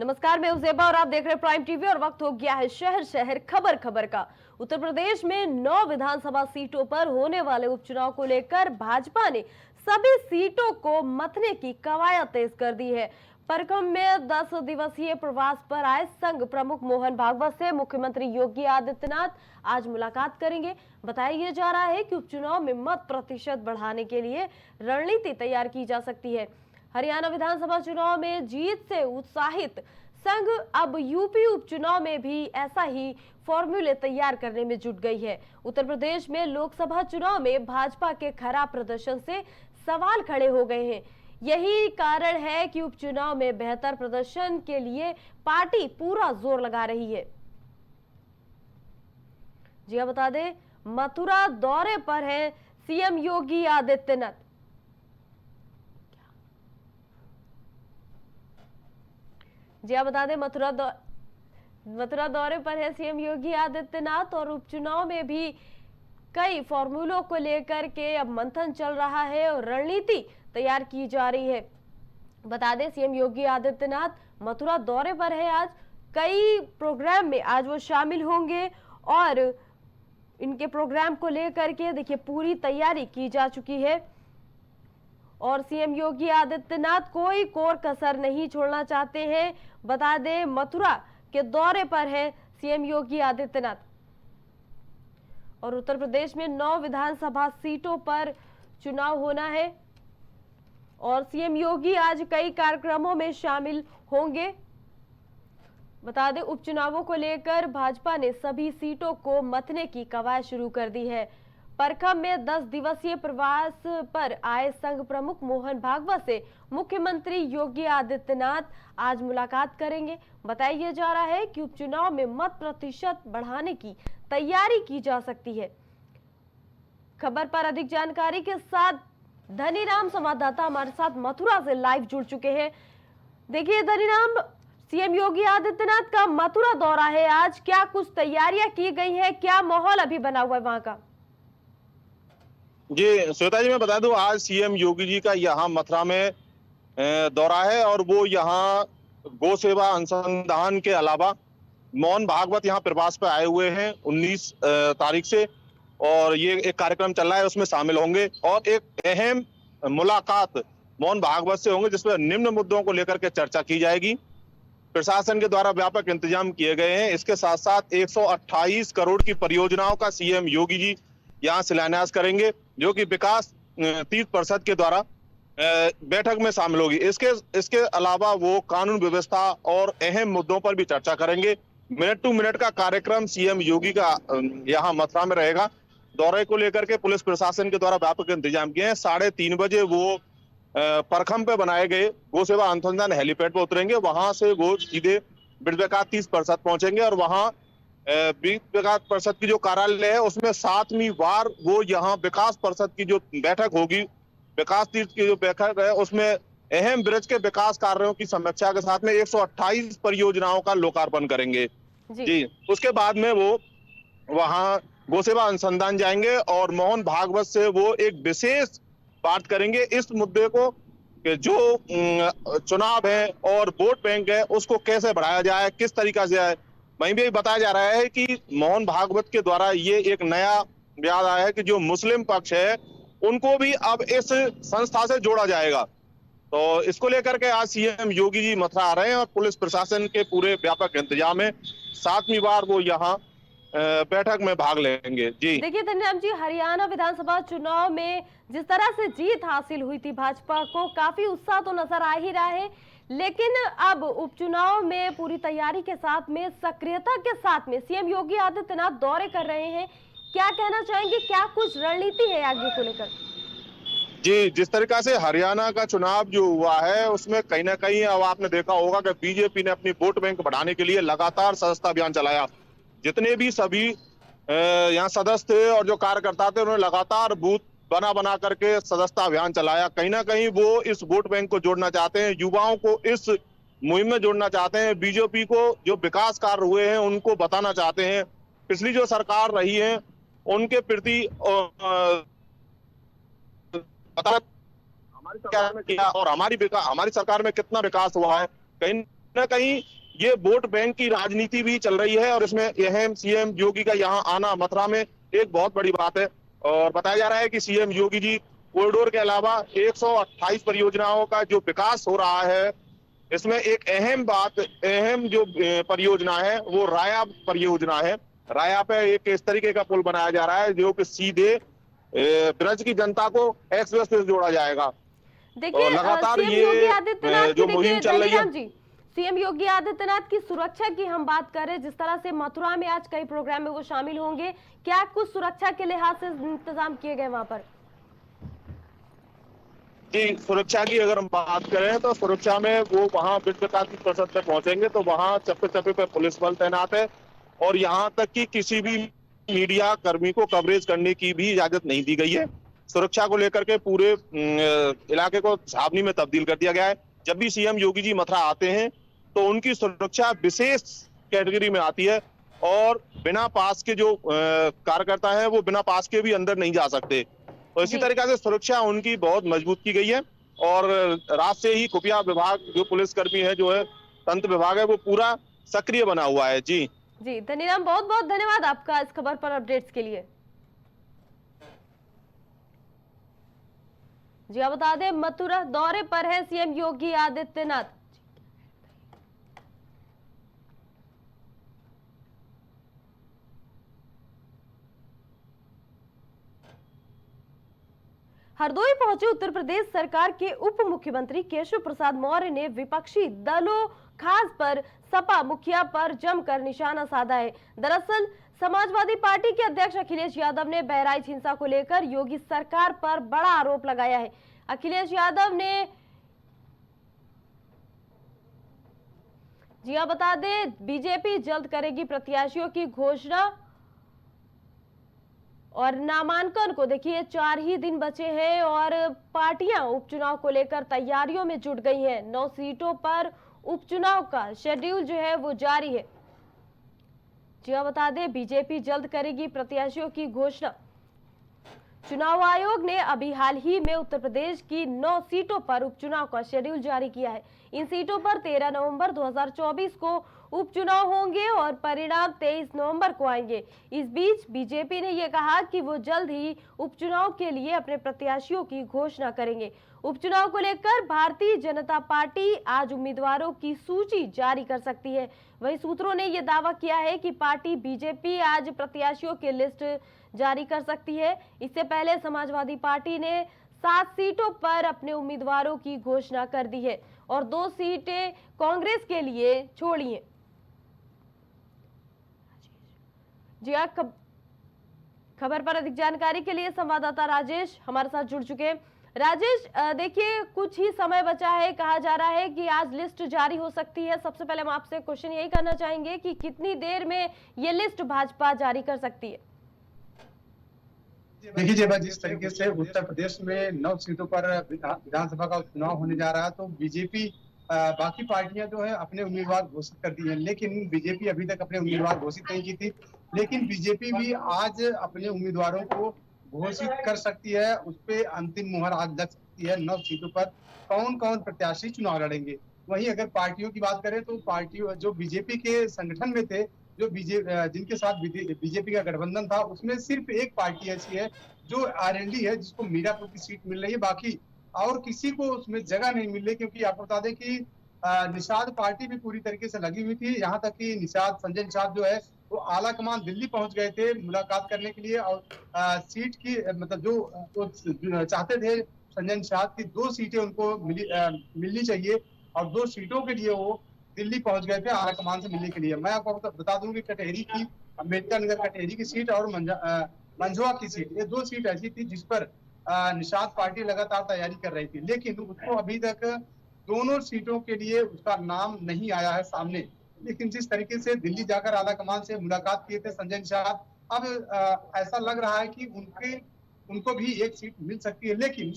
नमस्कार, मैं उजेबा और आप देख रहे हैं प्राइम टीवी और वक्त हो गया है शहर शहर खबर खबर का। उत्तर प्रदेश में 9 विधानसभा सीटों पर होने वाले उपचुनाव को लेकर भाजपा ने सभी सीटों को मतने की कवायद तेज कर दी है। परखम में 10 दिवसीय प्रवास पर आए संघ प्रमुख मोहन भागवत से मुख्यमंत्री योगी आदित्यनाथ आज मुलाकात करेंगे। बताया जा रहा है कि उपचुनाव में मत प्रतिशत बढ़ाने के लिए रणनीति तैयार की जा सकती है। हरियाणा विधानसभा चुनाव में जीत से उत्साहित संघ अब यूपी उपचुनाव में भी ऐसा ही फॉर्मूले तैयार करने में जुट गई है। उत्तर प्रदेश में लोकसभा चुनाव में भाजपा के खराब प्रदर्शन से सवाल खड़े हो गए हैं। यही कारण है कि उपचुनाव में बेहतर प्रदर्शन के लिए पार्टी पूरा जोर लगा रही है। जी हाँ, बता दें मथुरा दौरे पर है सीएम योगी आदित्यनाथ। जी आप बता दें मथुरा दौरे पर है सीएम योगी आदित्यनाथ और उपचुनाव में भी कई फॉर्मूलों को लेकर के अब मंथन चल रहा है और रणनीति तैयार की जा रही है। बता दें सीएम योगी आदित्यनाथ मथुरा दौरे पर है। आज कई प्रोग्राम में आज वो शामिल होंगे और इनके प्रोग्राम को लेकर के देखिए पूरी तैयारी की जा चुकी है और सीएम योगी आदित्यनाथ कोई कोर कसर नहीं छोड़ना चाहते हैं। बता दें मथुरा के दौरे पर है सीएम योगी आदित्यनाथ और उत्तर प्रदेश में 9 विधानसभा सीटों पर चुनाव होना है और सीएम योगी आज कई कार्यक्रमों में शामिल होंगे। बता दें उपचुनावों को लेकर भाजपा ने सभी सीटों को मतने की कवायद शुरू कर दी है। परखम में 10 दिवसीय प्रवास पर आए संघ प्रमुख मोहन भागवत से मुख्यमंत्री योगी आदित्यनाथ आज मुलाकात करेंगे। बताया जा रहा है कि उपचुनाव में मत प्रतिशत बढ़ाने की तैयारी की जा सकती है। खबर पर अधिक जानकारी के साथ धनीराम संवाददाता हमारे साथ मथुरा से लाइव जुड़ चुके हैं। देखिए धनीराम, सीएम योगी आदित्यनाथ का मथुरा दौरा है आज, क्या कुछ तैयारियां की गई है, क्या माहौल अभी बना हुआ है वहां का? जी श्वेता जी, मैं बता दूं आज सीएम योगी जी का यहाँ मथुरा में दौरा है और वो यहाँ गौ सेवा अनुसंधान के अलावा मोहन भागवत यहाँ प्रवास पे आए हुए हैं 19 तारीख से और ये एक कार्यक्रम चल रहा है उसमें शामिल होंगे और एक अहम मुलाकात मोहन भागवत से होंगे जिसमें निम्न मुद्दों को लेकर के चर्चा की जाएगी। प्रशासन के द्वारा व्यापक इंतजाम किए गए हैं। इसके साथ साथ 128 करोड़ की परियोजनाओं का सीएम योगी जी यहाँ शिलान्यास करेंगे जो कि विकास 30% के द्वारा बैठक में शामिल होगी। इसके अलावा वो कानून व्यवस्था और अहम मुद्दों पर भी चर्चा करेंगे। मिनट टू मिनट का कार्यक्रम सीएम योगी का यहाँ मथुरा में रहेगा। दौरे को लेकर के पुलिस प्रशासन के द्वारा व्यापक इंतजाम किए हैं। 3:30 बजे वो परखम पे बनाए गए गौ सेवा अनुसंधान हेलीपैड पर उतरेंगे। वहां से वो सीधे ब्रिज विकास 30% पहुंचेंगे और वहां विकास परिषद की जो कार्यालय है उसमें 7वीं बार वो यहाँ विकास परिषद की जो बैठक होगी, विकास तीर्थ की जो बैठक है उसमें अहम ब्रिज के विकास कार्यों की समीक्षा के साथ में 128 परियोजनाओं का लोकार्पण करेंगे। जी उसके बाद में वो वहाँ गौ सेवा अनुसंधान जाएंगे और मोहन भागवत से वो एक विशेष बात करेंगे इस मुद्दे को कि जो चुनाव है और वोट बैंक है उसको कैसे बढ़ाया जाए, किस तरीका से आए। वहीं भी बताया जा रहा है कि मोहन भागवत के द्वारा ये एक नया याद आया है कि जो मुस्लिम पक्ष है उनको भी अब इस संस्था से जोड़ा जाएगा। तो इसको लेकर के आज सीएम योगी जी मथुरा आ रहे हैं और पुलिस प्रशासन के पूरे व्यापक इंतजाम है। 7वीं बार वो यहाँ बैठक में भाग लेंगे। जी देखिए धन्यवाद जी, हरियाणा विधानसभा चुनाव में जिस तरह से जीत हासिल हुई थी भाजपा को, काफी उत्साह तो नजर आ ही रहा है, लेकिन अब उपचुनाव में पूरी तैयारी के साथ में सक्रियता के साथ में सीएम योगी आदित्यनाथ दौरे कर रहे हैं। क्या कहना चाहेंगे, क्या कुछ रणनीति है आगे को लेकर? जी, जिस तरीका से हरियाणा का चुनाव जो हुआ है उसमें कहीं ना कहीं अब आपने देखा होगा कि बीजेपी ने अपनी वोट बैंक बढ़ाने के लिए लगातार सदस्यता अभियान चलाया। जितने भी सभी यहाँ सदस्य थे और जो कार्यकर्ता थे उन्होंने लगातार बूथ बना करके सदस्यता अभियान चलाया। कहीं ना कहीं वो इस वोट बैंक को जोड़ना चाहते हैं, युवाओं को इस मुहिम में जोड़ना चाहते हैं। बीजेपी को जो विकास कार्य हुए हैं उनको बताना चाहते हैं। पिछली जो सरकार रही है उनके प्रति हमारी सरकार में किया और हमारी सरकार में कितना विकास हुआ है। कहीं न कहीं ये वोट बैंक की राजनीति भी चल रही है और इसमें अहम सीएम योगी का यहाँ आना मथुरा में एक बहुत बड़ी बात है। और बताया जा रहा है कि सीएम योगी जी कॉरिडोर के अलावा 128 परियोजनाओं का जो विकास हो रहा है, इसमें एक अहम जो परियोजना है वो राया परियोजना है। राया पे एक इस तरीके का पुल बनाया जा रहा है जो कि सीधे ब्रज की जनता को एक्सप्रेस से जोड़ा जाएगा। देखिए और लगातार सीएम योगी ये आदित्यनाथ की, जो मुहिम देखिए चल रही है, धनीराम जी, सीएम योगी आदित्यनाथ की सुरक्षा की हम बात करें, जिस तरह से मथुरा में आज कई प्रोग्राम में वो शामिल होंगे, क्या कुछ सुरक्षा के लिहाज से इंतजाम किए गए वहां पर? जी, सुरक्षा की अगर हम बात करें तो सुरक्षा में वो वहां विश्वविख्यात प्रसद पे पहुंचेंगे तो वहां चप्पे चप्पे पे पुलिस बल तैनात है और यहाँ तक कि किसी भी मीडिया कर्मी को कवरेज करने की भी इजाजत नहीं दी गई है। सुरक्षा को लेकर के पूरे इलाके को छावनी में तब्दील कर दिया गया है। जब भी सीएम योगी जी मथुरा आते हैं तो उनकी सुरक्षा विशेष कैटेगरी में आती है और बिना पास के जो कार्यकर्ता है वो बिना पास के भी अंदर नहीं जा सकते। तो इसी तरीके से सुरक्षा उनकी बहुत मजबूत की गई है और रात से ही खुफिया विभाग जो पुलिसकर्मी है जो है तंत्र विभाग है वो पूरा सक्रिय बना हुआ है। जी जी धनीराम, बहुत बहुत धन्यवाद आपका इस खबर पर अपडेट्स के लिए। जी आप बता दें मथुरा दौरे पर है सीएम योगी आदित्यनाथ। हरदोई पहुंचे उत्तर प्रदेश सरकार के उप मुख्यमंत्री केशव प्रसाद मौर्य ने विपक्षी दलों खास पर सपा मुखिया पर जमकर निशाना साधा है। दरअसल समाजवादी पार्टी के अध्यक्ष अखिलेश यादव ने बहराइच हिंसा को लेकर योगी सरकार पर बड़ा आरोप लगाया है। अखिलेश यादव ने जी हाँ बता दें बीजेपी जल्द करेगी प्रत्याशियों की घोषणा और नामांकन को देखिए 4 ही दिन बचे हैं और पार्टियां उपचुनाव को लेकर तैयारियों में जुट गई हैं। 9 सीटों पर उपचुनाव का शेड्यूल जो है वो जारी है। जी हाँ बता दें बीजेपी जल्द करेगी प्रत्याशियों की घोषणा। चुनाव आयोग ने अभी हाल ही में उत्तर प्रदेश की 9 सीटों पर उपचुनाव का शेड्यूल जारी किया है। इन सीटों पर 13 नवंबर 2024 को उपचुनाव होंगे और परिणाम 23 नवंबर को आएंगे। इस बीच बीजेपी ने यह कहा कि वो जल्द ही उपचुनाव के लिए अपने प्रत्याशियों की घोषणा करेंगे। उपचुनाव को लेकर भारतीय जनता पार्टी आज उम्मीदवारों की सूची जारी कर सकती है। वहीं सूत्रों ने यह दावा किया है कि पार्टी बीजेपी आज प्रत्याशियों की लिस्ट जारी कर सकती है। इससे पहले समाजवादी पार्टी ने 7 सीटों पर अपने उम्मीदवारों की घोषणा कर दी है और 2 सीटें कांग्रेस के लिए छोड़ी हैं। जी हाँ, खबर पर अधिक जानकारी के लिए संवाददाता राजेश हमारे साथ जुड़ चुके हैं। राजेश, देखिए कुछ ही समय बचा है, कहा जा रहा है कि आज लिस्ट जारी हो सकती है। सबसे पहले हम आपसे क्वेश्चन यही करना चाहेंगे कि कितनी देर में ये लिस्ट भाजपा जारी कर सकती है? देखिए जब जिस तरीके से उत्तर प्रदेश में 9 सीटों पर विधानसभा का चुनाव होने जा रहा है तो बीजेपी बाकी पार्टियां जो है अपने उम्मीदवार घोषित कर दी है, लेकिन बीजेपी अभी तक अपने उम्मीदवार घोषित नहीं की थी। लेकिन बीजेपी भी आज अपने उम्मीदवारों को घोषित कर सकती है, उस पर अंतिम मुहर आज लग सकती है। 9 सीटों पर कौन कौन प्रत्याशी चुनाव लड़ेंगे। वहीं अगर पार्टियों की बात करें तो पार्टियों जो बीजेपी के संगठन में थे, जो जिनके साथ बीजेपी का गठबंधन था, उसमें सिर्फ एक पार्टी ऐसी है जो आरएलडी है, जिसको मीरापुर की सीट मिल रही है। बाकी और किसी को उसमें जगह नहीं मिल रही, क्योंकि आपको बता दें कि निषाद पार्टी भी पूरी तरीके से लगी हुई थी। यहाँ तक कि निषाद संजय निषाद जो है वो आला कमान दिल्ली पहुंच गए थे मुलाकात करने के लिए और सीट की मतलब जो चाहते थे संजय निषाद की 2 सीटें उनको मिलनी चाहिए और 2 सीटों के लिए वो दिल्ली पहुंच गए थे आला कमान से मिलने के लिए। मैं आपको बता दूं कि कटेहरी की अम्बेडकर नगर कटेहरी की सीट और मंझुआ की सीट, ये 2 सीट ऐसी थी जिस पर निषाद पार्टी लगातार तैयारी कर रही थी, लेकिन उसको अभी तक दोनों सीटों के लिए उसका नाम नहीं आया है सामने। लेकिन जिस तरीके से दिल्ली जाकर आला कमान से मुलाकात किए थे संजय निषाद, अब ऐसा लग रहा है कि उनको भी एक सीट मिल सकती है। लेकिन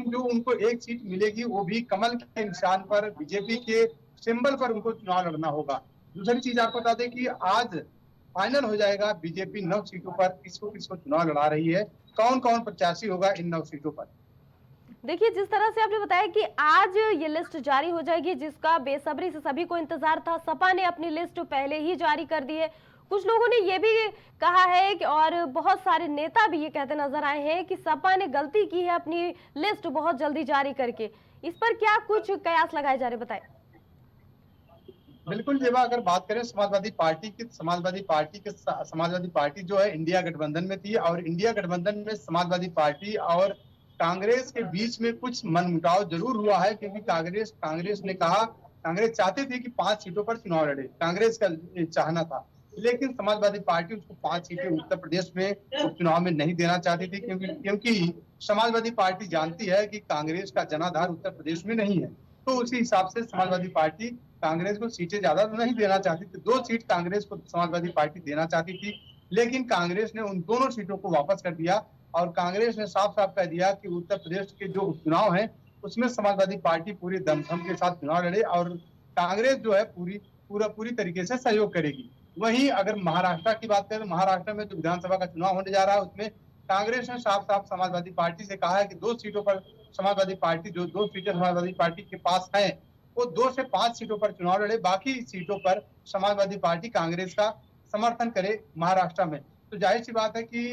जो उनको एक सीट मिलेगी वो भी कमल के निशान पर, बीजेपी के सिंबल पर उनको चुनाव लड़ना होगा। दूसरी चीज आपको बता दें कि आज फाइनल हो जाएगा बीजेपी 9 सीटों पर किसको चुनाव लड़ा रही है, कौन कौन प्रत्याशी होगा इन 9 सीटों पर। देखिए, जिस तरह से आपने बताया कि आज ये लिस्ट जारी हो जाएगी, जिसका बेसब्री से सभी को इंतजार था। सपा ने अपनी लिस्ट पहले ही जारी कर दी है। कुछ लोगों ने ये भी कहा है कि और बहुत सारे नेता भी ये कहते नजर आए हैं कि सपा ने गलती की है अपनी लिस्ट बहुत जल्दी जारी करके। इस पर क्या कुछ कयास लगाए जा रहे, बताएं। बिल्कुल जेबा, अगर बात करें समाजवादी पार्टी की, समाजवादी पार्टी जो है इंडिया गठबंधन में थी, और इंडिया गठबंधन में समाजवादी पार्टी और कांग्रेस के बीच में कुछ मनमुटाव जरूर हुआ है, क्योंकि कांग्रेस ने कहा, कांग्रेस चाहती थी कि 5 सीटों पर चुनाव लड़े, कांग्रेस का चाहना था। लेकिन समाजवादी पार्टी उसको 5 सीटें उत्तर प्रदेश में उपचुनाव में नहीं देना चाहती थी, क्योंकि समाजवादी पार्टी जानती है कि कांग्रेस का जनाधार उत्तर प्रदेश में नहीं है। तो उसी हिसाब से समाजवादी पार्टी कांग्रेस को सीटें ज्यादा नहीं देना चाहती थी। 2 सीट कांग्रेस को समाजवादी पार्टी देना चाहती थी, लेकिन कांग्रेस ने उन दोनों सीटों को वापस कर दिया, और कांग्रेस ने साफ साफ कह दिया कि उत्तर प्रदेश के जो उपचुनाव है उसमें समाजवादी पार्टी पूरी दमखम के साथ चुनाव लड़े, और कांग्रेस जो है पूरी तरीके से सहयोग करेगी। वहीं अगर महाराष्ट्र की बात करें, महाराष्ट्र में जो विधानसभा का चुनाव होने जा रहा है उसमें कांग्रेस ने साफ साफ समाजवादी पार्टी से कहा है कि 2 सीटों पर समाजवादी पार्टी, जो 2 सीटें समाजवादी पार्टी के पास है, वो 2 से 5 सीटों पर चुनाव लड़े, बाकी सीटों पर समाजवादी पार्टी कांग्रेस का समर्थन करे महाराष्ट्र में। तो जाहिर सी बात है कि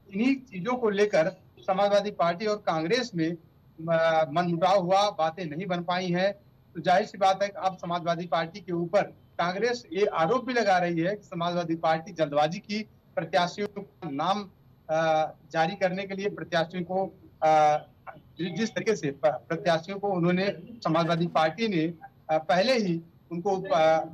इन्हीं चीजों को लेकर समाजवादी पार्टी और कांग्रेस में मनमुटाव हुआ, बातें नहीं बन पाई हैं। तो जाहिर सी बात है कि अब समाजवादी पार्टी के ऊपर कांग्रेस ये आरोप भी लगा रही है कि समाजवादी पार्टी जल्दबाजी की, प्रत्याशियों का नाम जारी करने के लिए प्रत्याशियों को जिस तरीके से प्रत्याशियों को उन्होंने, समाजवादी पार्टी ने पहले ही उनको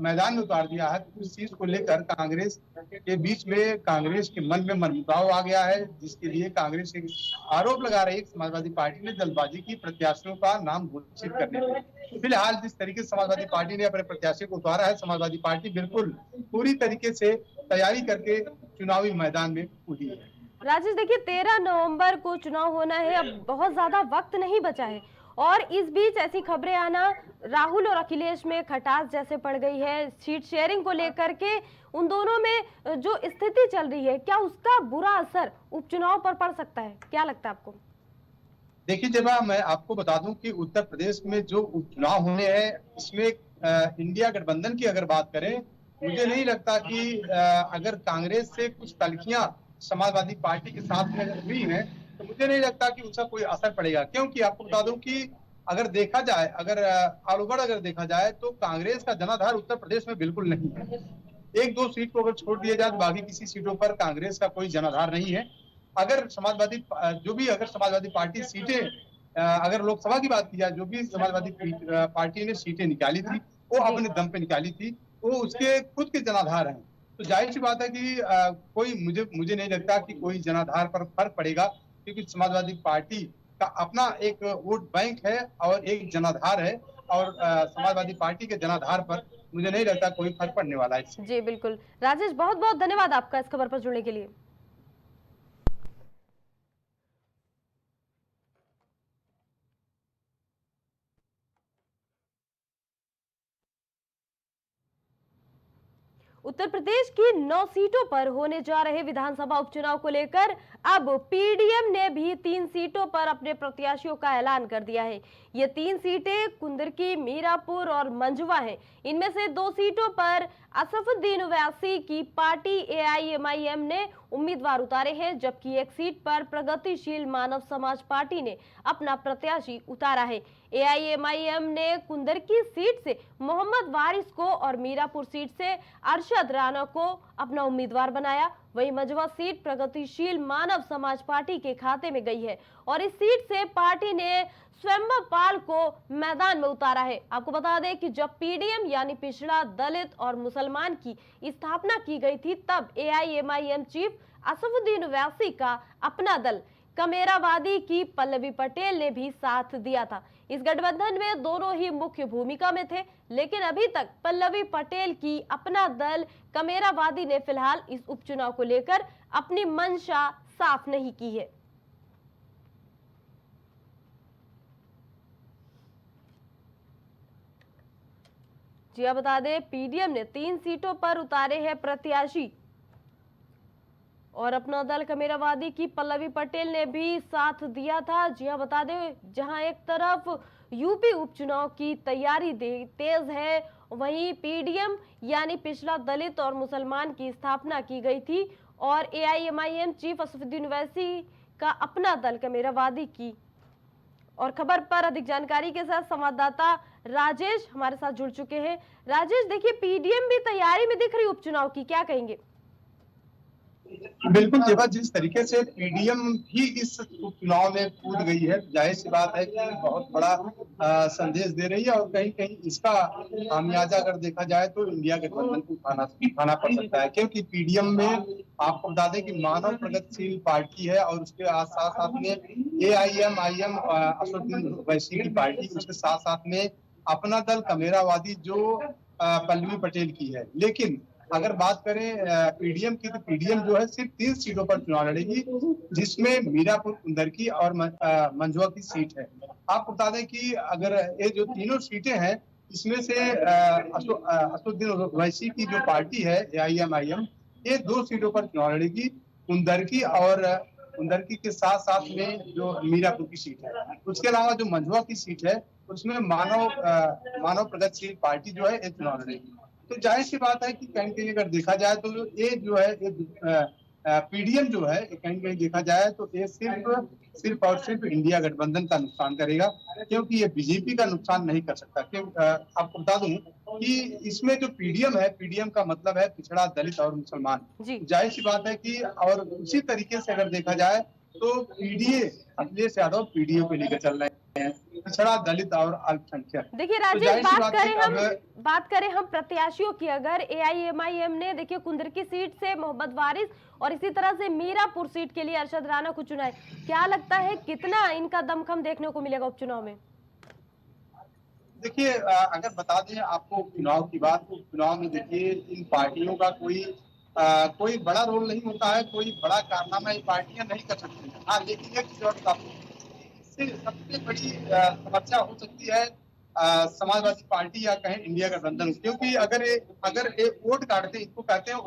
मैदान में उतार दिया है। तो इस चीज को लेकर कांग्रेस के बीच में, कांग्रेस के मन में मनमुटाव आ गया है, जिसके लिए कांग्रेस एक आरोप लगा रही है कि समाजवादी पार्टी ने जल्दबाजी की प्रत्याशियों का नाम घोषित करने में। फिलहाल जिस तरीके से समाजवादी पार्टी ने अपने प्रत्याशी को उतारा है, समाजवादी पार्टी बिल्कुल पूरी तरीके से तैयारी करके चुनावी मैदान में कूदी है। राजेश, देखिए 13 नवंबर को चुनाव होना है, अब बहुत ज्यादा वक्त नहीं बचा है, और इस बीच ऐसी खबरें आना राहुल और अखिलेश में खटास जैसे पड़ गई है सीट शेयरिंग को लेकर के। उन दोनों में जो स्थिति चल रही है, क्या उसका बुरा असर उपचुनाव पर पड़ सकता है, क्या लगता है आपको? देखिए जब मैं आपको बता दूं कि उत्तर प्रदेश में जो उपचुनाव होने हैं, इसमें इंडिया गठबंधन की अगर बात करें, मुझे नहीं लगता कि अगर कांग्रेस से कुछ तल्खियां समाजवादी पार्टी के साथ में हुई हैं, तो मुझे नहीं लगता कि उसका कोई असर पड़ेगा। क्योंकि आपको बता दूं कि अगर देखा जाए, अगर ऑल ओवर अगर देखा जाए, तो कांग्रेस का जनाधार उत्तर प्रदेश में बिल्कुल नहीं है। 1-2 सीट को अगर छोड़ दिया जाए तो बाकी किसी सीटों पर कांग्रेस का कोई जनाधार नहीं है। अगर समाजवादी पार्टी सीटें, अगर लोकसभा की बात की जाए, जो भी समाजवादी पार्टी ने सीटें निकाली थी वो अपने दम पे निकाली थी, वो उसके खुद के जनाधार हैं। तो जाहिर सी बात है कि कोई मुझे नहीं लगता कि कोई जनाधार पर फर्क पड़ेगा, क्योंकि समाजवादी पार्टी का अपना एक वोट बैंक है और एक जनाधार है, और समाजवादी पार्टी के जनाधार पर मुझे नहीं लगता कोई फर्क पड़ने वाला है। जी बिल्कुल राजेश, बहुत बहुत धन्यवाद आपका इस खबर पर जुड़ने के लिए। उत्तर प्रदेश की 9 सीटों पर होने जा रहे विधानसभा उपचुनाव को लेकर अब पीडीएम ने भी 3 सीटों पर अपने प्रत्याशियों का ऐलान कर दिया है। ये 3 सीटें कुंदरकी, मीरापुर और मंझवा हैं। इनमें से 2 सीटों पर असफुद्दीन ओवैसी की पार्टी एआईएमआईएम ने उम्मीदवार उतारे हैं, जबकि एक सीट पर प्रगतिशील मानव समाज पार्टी ने अपना प्रत्याशी उतारा है। एआईएमआईएम ने कुंदरकी सीट से मोहम्मद वारिस को और मीरापुर सीट से अरशद राणा को अपना उम्मीदवार बनाया। वहीं मंझवा सीट प्रगतिशील मानव समाज पार्टी के खाते में गई है और इस सीट से पार्टी ने स्वयंवर पाल को मैदान में उतारा है। आपको बता दें कि जब पीडीएम यानी पिछड़ा, दलित और मुसलमान की स्थापना की गई थी, तब एआईएमआईएम चीफ असफुद्दीन ओवैसी का अपना दल कमेरावादी की पल्लवी पटेल ने भी साथ दिया था। इस गठबंधन में दोनों ही मुख्य भूमिका में थे, लेकिन अभी तक पल्लवी पटेल की अपना दल कमेरावादी ने फिलहाल इस उपचुनाव को लेकर अपनी मंशा साफ नहीं की है। जी बता दें, पीडीएम ने 3 सीटों पर उतारे हैं प्रत्याशी और अपना दल कमेरावादी की पल्लवी पटेल ने भी साथ दिया था। जी हाँ, बता दें, जहां एक तरफ यूपी उपचुनाव की तैयारी तेज है, वहीं पीडीएम यानी पिछड़ा दलित और मुसलमान की स्थापना की गई थी और एआईएमआईएम चीफ असदुद्दीन ओवैसी का अपना दल कमेरावादी की। और खबर पर अधिक जानकारी के साथ संवाददाता राजेश हमारे साथ जुड़ चुके हैं। राजेश, देखिए पीडीएम भी तैयारी में दिख रही उपचुनाव की, क्या कहेंगे? बिल्कुल जेबा, जिस तरीके से पीडीएम भी इस उपचुनाव में कूद गई है, जाहिर सी बात है कि बहुत बड़ा संदेश दे रही है और कहीं कहीं इसका खामियाजा अगर देखा जाए तो इंडिया गठबंधन को उठाना पड़ सकता है, क्योंकि पीडीएम में आपको बता दें कि मानव प्रगतिशील पार्टी है और उसके साथ साथ में एआईएमआईएम असदुद्दीन ओवैसी की पार्टी, उसके साथ साथ में अपना दल कमेरावादी जो पल्लवी पटेल की है। लेकिन अगर बात करें पीडीएम की, तो पीडीएम जो है सिर्फ 3 सीटों पर चुनाव लड़ेगी, जिसमें मीरापुर, कुंदरकी और मंझवा की सीट है। आपको बता दें कि अगर ये जो तीनों सीटें हैं, इसमें से असदुद्दीन ओवैसी की जो पार्टी है एआईएमआईएम, ये 2 सीटों पर चुनाव लड़ेगी, कुंदरकी के साथ साथ में जो मीरापुर की सीट है। उसके अलावा जो मंझवा की सीट है, उसमें मानव प्रगतिशील पार्टी जो है ये चुनाव लड़ेगी। तो जाहिर सी बात है कि कहीं कहीं अगर देखा जाए तो ये जो है पीडीएम जो है कहीं कहीं देखा जाए तो ये सिर्फ और सिर्फ इंडिया गठबंधन का नुकसान करेगा, क्योंकि ये बीजेपी का नुकसान नहीं कर सकता। आपको बता दूं कि इसमें जो पीडीएम है, पीडीएम का मतलब है पिछड़ा, दलित और मुसलमान। जाहिर सी बात है कि और उसी तरीके से अगर देखा जाए तो पीडीए, अखिलेश यादव पीडीए को लेकर चल रहे हैं, पिछड़ा, दलित और अल्पसंख्यक। देखिए राजेश, बात करें हम प्रत्याशियों की, अगर एआईएमआईएम ने देखिए कुंदरकी सीट से मोहम्मद वारिस और इसी तरह से मीरापुर सीट के लिए अरशद राणा को चुना है, क्या लगता है कितना इनका दमखम देखने को मिलेगा उपचुनाव में? देखिए अगर बता दें आपको चुनाव की बात, तो चुनाव में देखिए इन पार्टियों का कोई बड़ा रोल नहीं होता है, कोई बड़ा कारनामा ये पार्टियां नहीं कर सकती। हाँ, लेकिन एक इससे सबसे बड़ी समस्या हो सकती है समाजवादी पार्टी या कहें इंडिया गठबंधन, क्योंकि अगर ये वोट काटते, इसको कहते हैं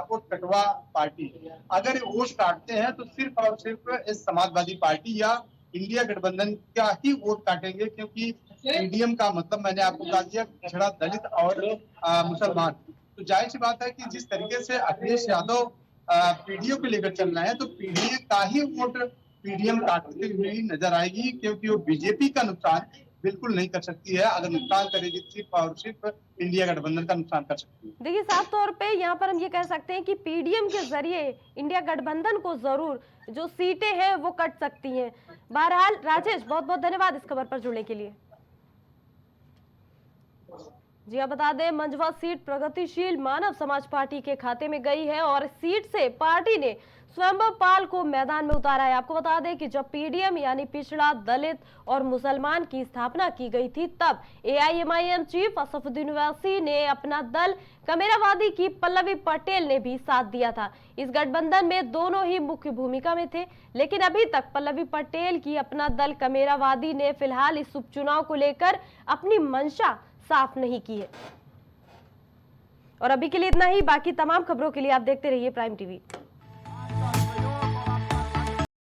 वोट कटवा पार्टी, अगर ये वोट काटते हैं तो सिर्फ और सिर्फ इस समाजवादी पार्टी या इंडिया गठबंधन का ही वोट काटेंगे, क्योंकि पीडीएम का मतलब मैंने आपको बता दिया, पिछड़ा, दलित और मुसलमान। तो जाहिर सी बात है कि जिस तरीके से अखिलेश यादव पीडीए को लेकर चल रहे हैं, तो पीडीए का ही वोट पीडीएम काटती हुई नजर आएगी, क्योंकि वो बीजेपी का नुकसान बिल्कुल नहीं कर सकती है। अगर नुकसान करेगी सिर्फ और सिर्फ इंडिया गठबंधन का नुकसान कर सकती है। देखिए साफ तौर पे यहाँ पर हम ये कह सकते हैं कि पीडीएम के जरिए इंडिया गठबंधन को जरूर जो सीटें हैं वो कट सकती हैं। बहरहाल राजेश, बहुत बहुत धन्यवाद इस खबर पर जुड़ने के लिए। जी हाँ, बता दें मंझवा सीट प्रगतिशील मानव समाज पार्टी के खाते में गई है और सीट से पार्टी ने स्वयंभव पाल को मैदान में उतारा है। आपको बता दें कि जब पीडीएम यानी पिछड़ा, दलित और मुसलमान की स्थापना की गई थी, तब एआईएमआईएम चीफ असदुद्दीन ओवैसी ने अपना दल कमेरावादी की पल्लवी पटेल ने भी साथ दिया था। इस गठबंधन में दोनों ही मुख्य भूमिका में थे, लेकिन अभी तक पल्लवी पटेल की अपना दल कमेरावादी ने फिलहाल इस उपचुनाव को लेकर अपनी मंशा साफ नहीं की है। और अभी के लिए इतना ही, बाकी तमाम खबरों के लिए आप देखते रहिए प्राइम टीवी।